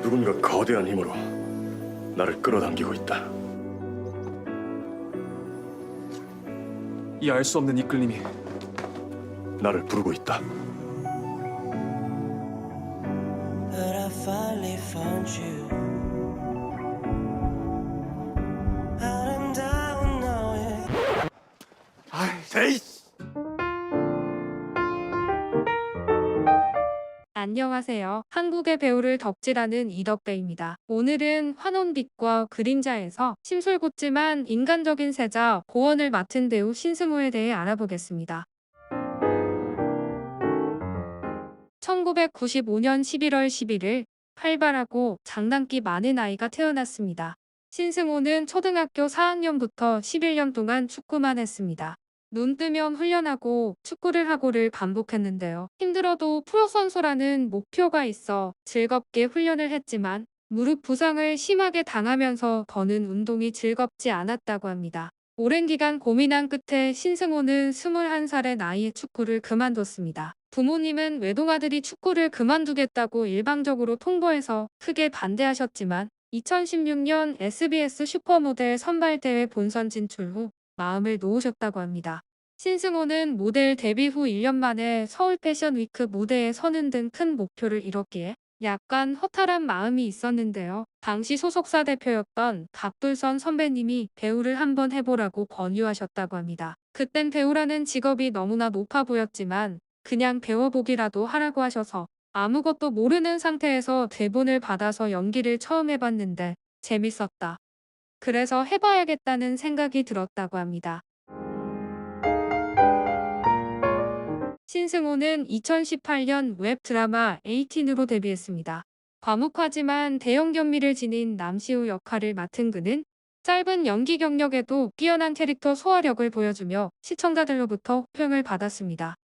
누군가 거대한 힘으로 나를 끌어당기고 있다. 이 알 수 없는 이끌림이 나를 부르고 있다. But I finally found you. 아름다운 너의 데이스! 안녕하세요. 한국의 배우를 덕질하는 이덕배입니다. 오늘은 환혼빛과 그림자에서 심술궂지만 인간적인 세자 고원을 맡은 배우 신승우에 대해 알아보겠습니다. 1995년 11월 11일 활발하고 장난기 많은 아이가 태어났습니다. 신승우는 초등학교 4학년부터 11년 동안 축구만 했습니다. 눈 뜨면 훈련하고 축구를 하고를 반복했는데요. 힘들어도 프로선수라는 목표가 있어 즐겁게 훈련을 했지만 무릎 부상을 심하게 당하면서 더는 운동이 즐겁지 않았다고 합니다. 오랜 기간 고민한 끝에 신승호는 21살의 나이에 축구를 그만뒀습니다. 부모님은 외동아들이 축구를 그만두겠다고 일방적으로 통보해서 크게 반대하셨지만 2016년 SBS 슈퍼모델 선발대회 본선 진출 후 마음을 놓으셨다고 합니다. 신승호는 모델 데뷔 후 1년 만에 서울 패션위크 무대에 서는 등 큰 목표를 이뤘기에 약간 허탈한 마음이 있었는데요. 당시 소속사 대표였던 박돌선 선배님이 배우를 한번 해보라고 권유하셨다고 합니다. 그땐 배우라는 직업이 너무나 높아 보였지만 그냥 배워보기라도 하라고 하셔서 아무것도 모르는 상태에서 대본을 받아서 연기를 처음 해봤는데 재밌었다. 그래서 해봐야겠다는 생각이 들었다고 합니다. 신승호는 2018년 웹드라마 18으로 데뷔했습니다. 과묵하지만 대형 견미를 지닌 남시우 역할을 맡은 그는 짧은 연기 경력에도 뛰어난 캐릭터 소화력을 보여주며 시청자들로부터 호평을 받았습니다.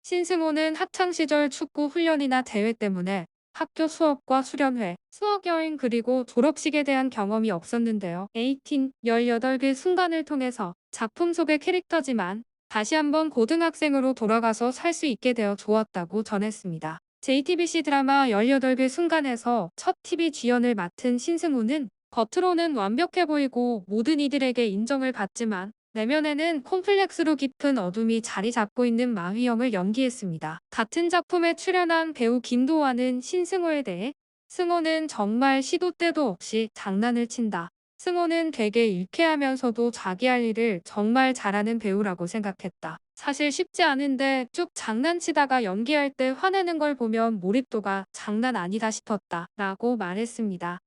신승호는 학창시절 축구 훈련이나 대회 때문에 학교 수업과 수련회, 수학여행 그리고 졸업식에 대한 경험이 없었는데요. 18, 18개 순간을 통해서 작품 속의 캐릭터지만 다시 한번 고등학생으로 돌아가서 살 수 있게 되어 좋았다고 전했습니다. JTBC 드라마 18개 순간에서 첫 TV 주연을 맡은 신승우는 겉으로는 완벽해 보이고 모든 이들에게 인정을 받지만 내면에는 콤플렉스로 깊은 어둠이 자리 잡고 있는 마휘영을 연기했습니다. 같은 작품에 출연한 배우 김도환은 신승호에 대해 승호는 정말 시도 때도 없이 장난을 친다. 승호는 되게 유쾌하면서도 자기 할 일을 정말 잘하는 배우라고 생각했다. 사실 쉽지 않은데 쭉 장난치다가 연기할 때 화내는 걸 보면 몰입도가 장난 아니다 싶었다. 라고 말했습니다.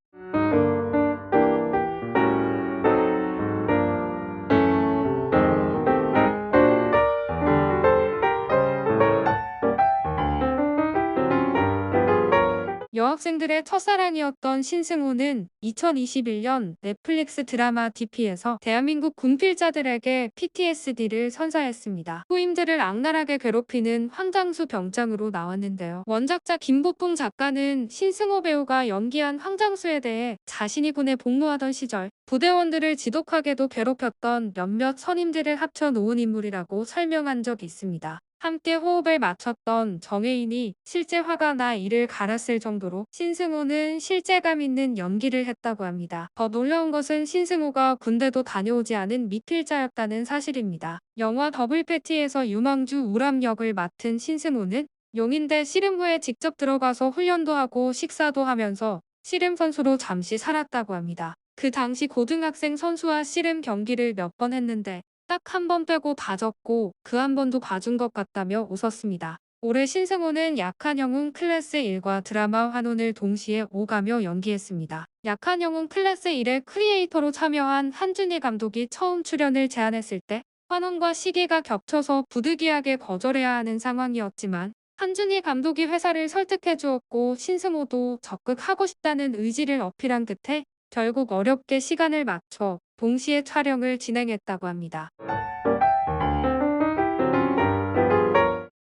여학생들의 첫사랑이었던 신승우는 2021년 넷플릭스 드라마 DP에서 대한민국 군필자들에게 PTSD를 선사했습니다. 후임들을 악랄하게 괴롭히는 황장수 병장으로 나왔는데요. 원작자 김보풍 작가는 신승우 배우가 연기한 황장수에 대해 자신이 군에 복무하던 시절 부대원들을 지독하게도 괴롭혔던 몇몇 선임들을 합쳐놓은 인물이라고 설명한 적이 있습니다. 함께 호흡을 맞췄던 정혜인이 실제 화가 나 이를 갈았을 정도로 신승우는 실제감 있는 연기를 했다고 합니다. 더 놀라운 것은 신승우가 군대도 다녀오지 않은 미필자였다는 사실입니다. 영화 더블 패티에서 유망주 우람 역을 맡은 신승우는 용인대 씨름부에 직접 들어가서 훈련도 하고 식사도 하면서 씨름 선수로 잠시 살았다고 합니다. 그 당시 고등학생 선수와 씨름 경기를 몇 번 했는데 딱 한 번 빼고 다 졌고 그 한 번도 봐준 것 같다며 웃었습니다. 올해 신승우는 약한 영웅 클래스 1과 드라마 환혼을 동시에 오가며 연기했습니다. 약한 영웅 클래스 1의 크리에이터로 참여한 한준희 감독이 처음 출연을 제안했을 때 환혼과 시기가 겹쳐서 부득이하게 거절해야 하는 상황이었지만 한준희 감독이 회사를 설득해 주었고 신승우도 적극 하고 싶다는 의지를 어필한 끝에 결국 어렵게 시간을 맞춰 동시에 촬영을 진행했다고 합니다.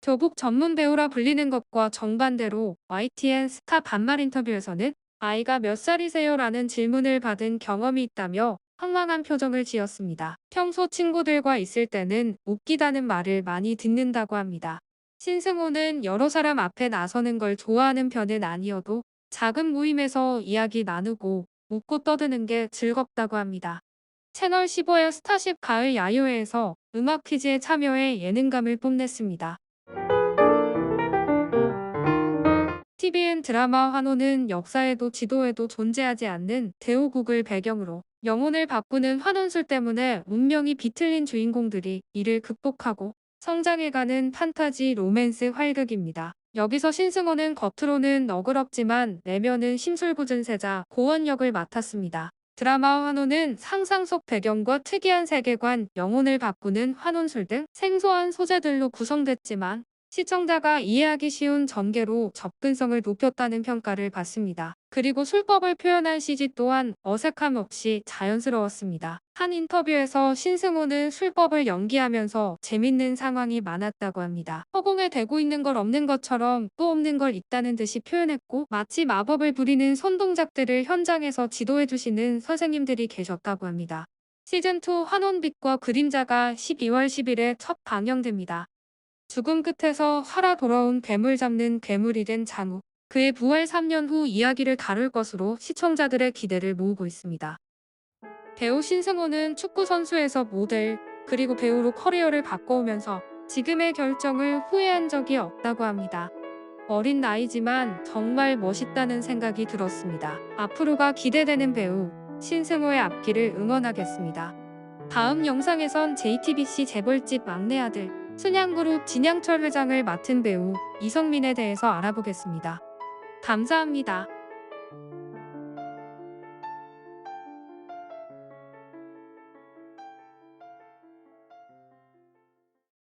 교복 전문 배우라 불리는 것과 정반대로 YTN 스타 반말 인터뷰에서는 아이가 몇 살이세요? 라는 질문을 받은 경험이 있다며 황망한 표정을 지었습니다. 평소 친구들과 있을 때는 웃기다는 말을 많이 듣는다고 합니다. 신승호는 여러 사람 앞에 나서는 걸 좋아하는 편은 아니어도 작은 모임에서 이야기 나누고 웃고 떠드는 게 즐겁다고 합니다. 채널 15의 스타쉽 가을 야유회에서 음악 퀴즈에 참여해 예능감을 뽐냈습니다. TVN 드라마 환호는 역사에도 지도에도 존재하지 않는 대우국을 배경으로 영혼을 바꾸는 환혼술 때문에 운명이 비틀린 주인공들이 이를 극복하고 성장해가는 판타지 로맨스 활극입니다. 여기서 신승호는 겉으로는 너그럽지만 내면은 심술궂은 세자 고원 역을 맡았습니다. 드라마 환호는 상상 속 배경과 특이한 세계관, 영혼을 바꾸는 환혼술 등 생소한 소재들로 구성됐지만 시청자가 이해하기 쉬운 전개로 접근성을 높였다는 평가를 받습니다. 그리고 술법을 표현한 CG 또한 어색함 없이 자연스러웠습니다. 한 인터뷰에서 신승호는 술법을 연기하면서 재밌는 상황이 많았다고 합니다. 허공에 대고 있는 걸 없는 것처럼 또 없는 걸 있다는 듯이 표현했고 마치 마법을 부리는 손동작들을 현장에서 지도해주시는 선생님들이 계셨다고 합니다. 시즌2 환혼빛과 그림자가 12월 10일에 첫 방영됩니다. 죽음 끝에서 살아 돌아온 괴물 잡는 괴물이 된 장우. 그의 부활 3년 후 이야기를 다룰 것으로 시청자들의 기대를 모으고 있습니다. 배우 신승호는 축구 선수에서 모델, 그리고 배우로 커리어를 바꿔오면서 지금의 결정을 후회한 적이 없다고 합니다. 어린 나이지만 정말 멋있다는 생각이 들었습니다. 앞으로가 기대되는 배우 신승호의 앞길을 응원하겠습니다. 다음 영상에선 JTBC 재벌집 막내 아들 순양그룹 진양철 회장을 맡은 배우 이성민에 대해서 알아보겠습니다. 감사합니다.